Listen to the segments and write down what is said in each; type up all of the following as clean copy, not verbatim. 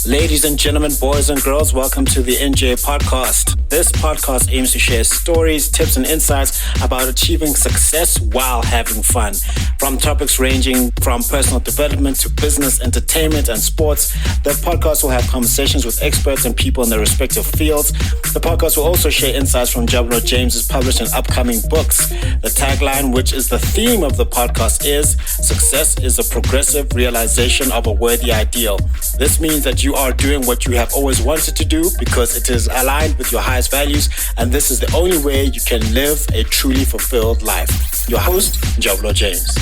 Ladies and gentlemen, boys and girls, welcome to the NJ Podcast. This podcast aims to share stories, tips, and insights about achieving success while having fun. From topics ranging from personal development to business, entertainment, and sports, the podcast will have conversations with experts and people in their respective fields. The podcast will also share insights from S.A.V.E.R.S. James's published and upcoming books. The tagline, which is the theme of the podcast, is "Success is a progressive realization of a worthy ideal." This means that you are doing what you have always wanted to do because it is aligned with your highest values, and this is the only way you can live a truly fulfilled life. Your host, S.A.V.E.R.S. James.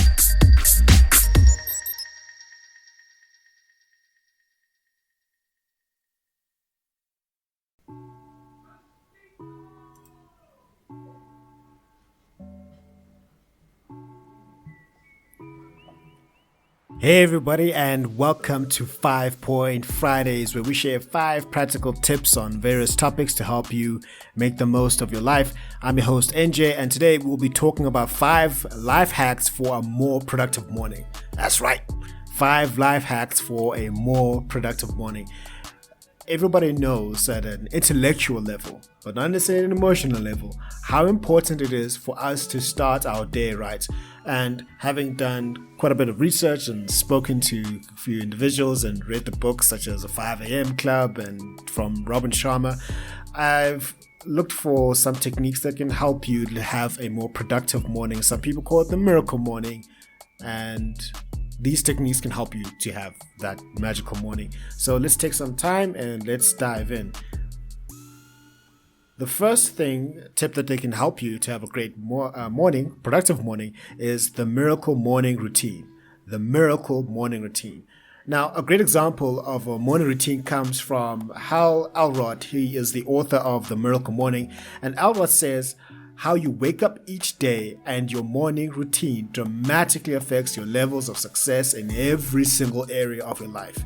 Hey everybody, and welcome to 5 Point Fridays, where we share 5 practical tips on various topics to help you make the most of your life. I'm your host NJ, and today we'll be talking about 5 life hacks for a more productive morning. That's right, 5 life hacks for a more productive morning. Everybody knows at an intellectual level, but not necessarily an emotional level, how important it is for us to start our day right. And having done quite a bit of research and spoken to a few individuals and read the books such as the 5 a.m. Club and from Robin Sharma, I've looked for some techniques that can help you to have a more productive morning. Some people call it the miracle morning, and these techniques can help you to have that magical morning. So let's take some time and let's dive in. The first tip that they can help you to have a great productive morning, is the miracle morning routine. The miracle morning routine. Now, a great example of a morning routine comes from Hal Elrod. He is the author of The Miracle Morning. And Elrod says, how you wake up each day and your morning routine dramatically affects your levels of success in every single area of your life.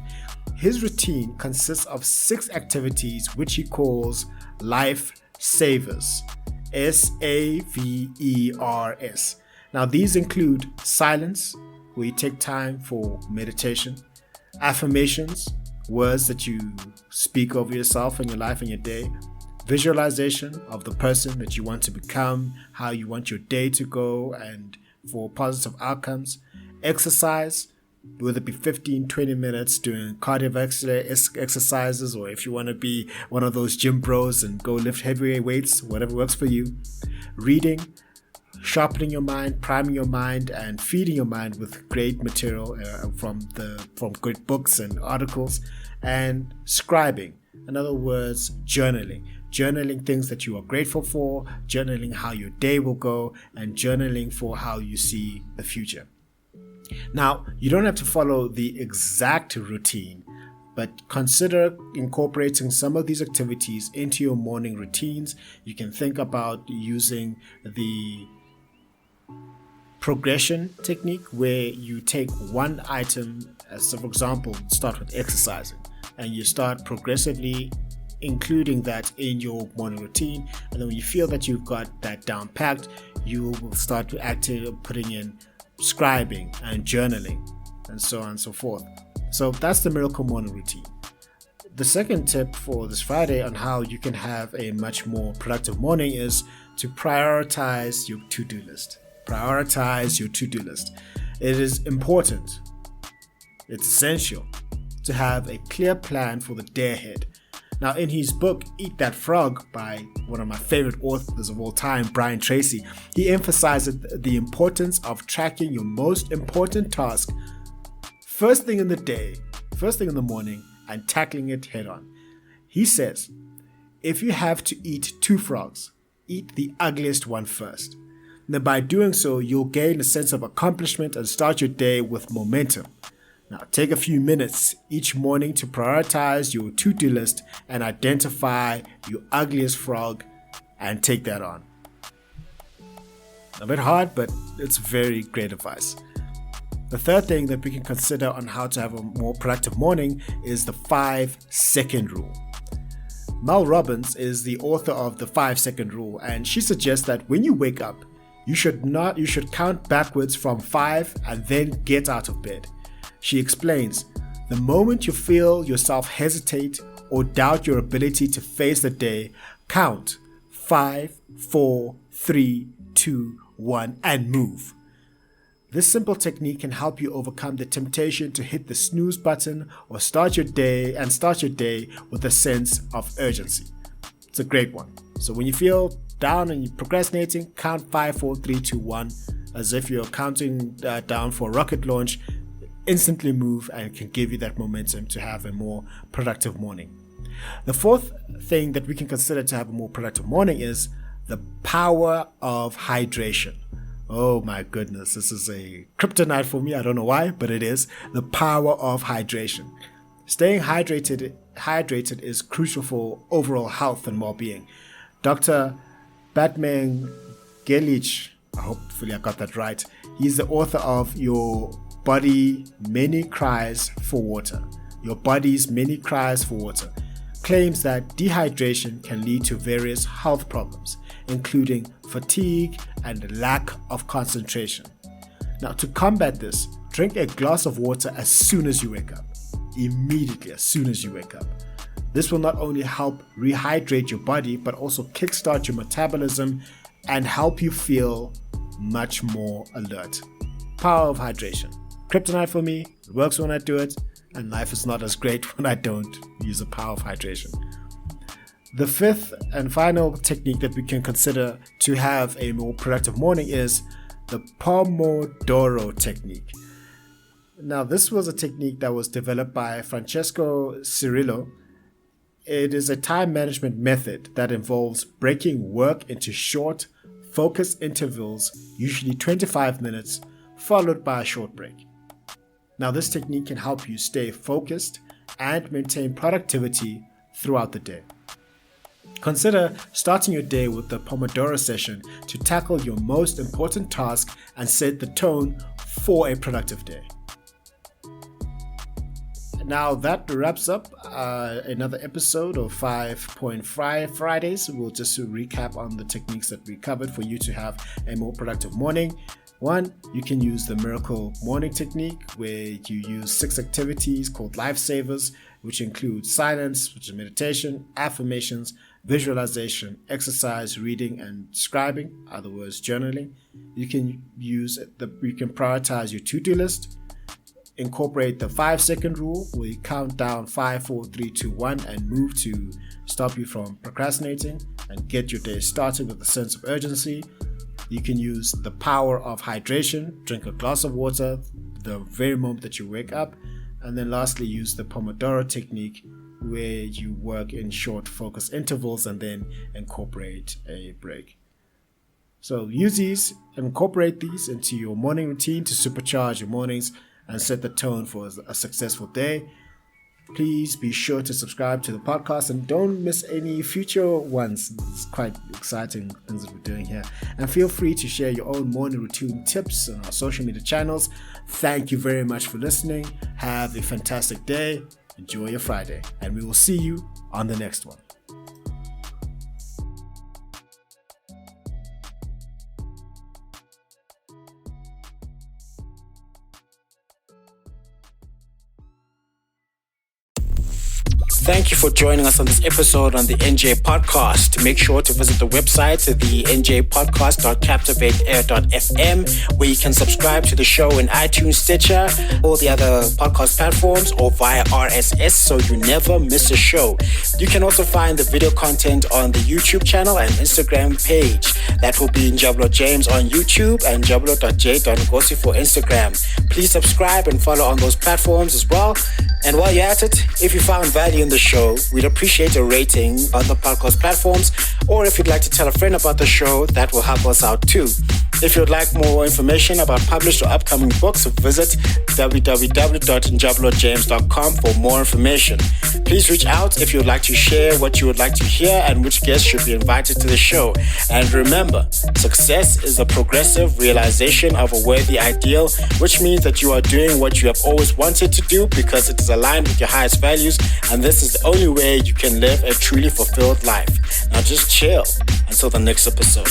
His routine consists of 6 activities which he calls life savers. S-A-V-E-R-S. Now these include silence, where you take time for meditation; affirmations, words that you speak over yourself and your life and your day; visualization of the person that you want to become, how you want your day to go, and for positive outcomes; exercise, whether it be 15-20 minutes doing cardiovascular exercises, or if you want to be one of those gym bros and go lift heavy weights, whatever works for you; reading, sharpening your mind, priming your mind, and feeding your mind with great material from great books and articles; and scribing, in other words, journaling things that you are grateful for, journaling how your day will go, and journaling for how you see the future. Now, you don't have to follow the exact routine, but consider incorporating some of these activities into your morning routines. You can think about using the progression technique, where you take one item, as for example, start with exercising, and you start progressively including that in your morning routine. And then when you feel that you've got that down packed, you will start to putting in scribing and journaling, and so on and so forth. So that's the miracle morning routine. The second tip for this Friday on how you can have a much more productive morning is to prioritize your to-do list. Prioritize your to-do list. It is important, it's essential to have a clear plan for the day ahead. Now, in his book, Eat That Frog, by one of my favorite authors of all time, Brian Tracy, he emphasizes the importance of tracking your most important task first thing in the day, first thing in the morning, and tackling it head on. He says, if you have to eat 2 frogs, eat the ugliest one first. Now, by doing so, you'll gain a sense of accomplishment and start your day with momentum. Now, take a few minutes each morning to prioritize your to-do list and identify your ugliest frog and take that on. A bit hard, but it's very great advice. The third thing that we can consider on how to have a more productive morning is the 5-second rule. Mel Robbins is the author of the 5-second rule, and she suggests that when you wake up, you should count backwards from 5 and then get out of bed. She explains, The moment you feel yourself hesitate or doubt your ability to face the day, count 5, 4, 3, 2, 1 and move. This simple technique can help you overcome the temptation to hit the snooze button or start your day with a sense of urgency. It's a great one. So when you feel down and you're procrastinating, count 5, 4, 3, 2, 1 as if you're counting down for a rocket launch. Instantly move and can give you that momentum to have a more productive morning. The fourth thing that we can consider to have a more productive morning is the power of hydration. Oh my goodness, this is a kryptonite for me. I don't know why, but it is. The power of hydration. Staying hydrated is crucial for overall health and well-being. Dr. Batman Gelich, hopefully I got that right. He's the author of Your Body's Many Cries for Water. Your Body's Many Cries for Water claims that dehydration can lead to various health problems, including fatigue and lack of concentration. Now, to combat this, drink a glass of water as soon as you wake up. Immediately, as soon as you wake up. This will not only help rehydrate your body, but also kickstart your metabolism and help you feel much more alert. Power of hydration. Kryptonite for me. It works when I do it, and life is not as great when I don't use the power of hydration. The fifth and final technique that we can consider to have a more productive morning is the Pomodoro technique. Now, this was a technique that was developed by Francesco Cirillo. It is a time management method that involves breaking work into short, focused intervals, usually 25 minutes, followed by a short break. Now, this technique can help you stay focused and maintain productivity throughout the day. Consider starting your day with the Pomodoro session to tackle your most important task and set the tone for a productive day. Now that wraps up another episode of 5.5 Fridays. We'll just recap on the techniques that we covered for you to have a more productive morning. One, you can use the miracle morning technique where you use 6 activities called lifesavers, which include silence, which is meditation, affirmations, visualization, exercise, reading, and scribing, other words, journaling. You can prioritize your to-do list, incorporate the 5-second rule where you count down 5, 4, 3, 2, 1 and move to stop you from procrastinating and get your day started with a sense of urgency. You can use the power of hydration, drink a glass of water the very moment that you wake up. And then lastly, use the Pomodoro technique where you work in short focus intervals and then incorporate a break. So use these, incorporate these into your morning routine to supercharge your mornings and set the tone for a successful day. Please be sure to subscribe to the podcast and don't miss any future ones. It's quite exciting things that we're doing here. And feel free to share your own morning routine tips on our social media channels. Thank you very much for listening. Have a fantastic day. Enjoy your Friday. And we will see you on the next one. Thank you for joining us on this episode on the NJ Podcast. Make sure to visit the website, the njpodcast.captivateair.fm, where you can subscribe to the show in iTunes, Stitcher, all the other podcast platforms, or via RSS so you never miss a show. You can also find the video content on the YouTube channel and Instagram page. That will be Njablo James on YouTube and njablo.j.ngosi for Instagram. Please subscribe and follow on those platforms as well. And while you're at it, if you found value in the show, we'd appreciate a rating on the podcast platforms, or if you'd like to tell a friend about the show, that will help us out too. If you'd like more information about published or upcoming books, visit www.njablojames.com for more information. Please reach out if you would like to share what you would like to hear and which guests should be invited to the show. And remember, success is a progressive realization of a worthy ideal, which means that you are doing what you have always wanted to do because it is aligned with your highest values, and this is the only way you can live a truly fulfilled life. Now just chill until the next episode.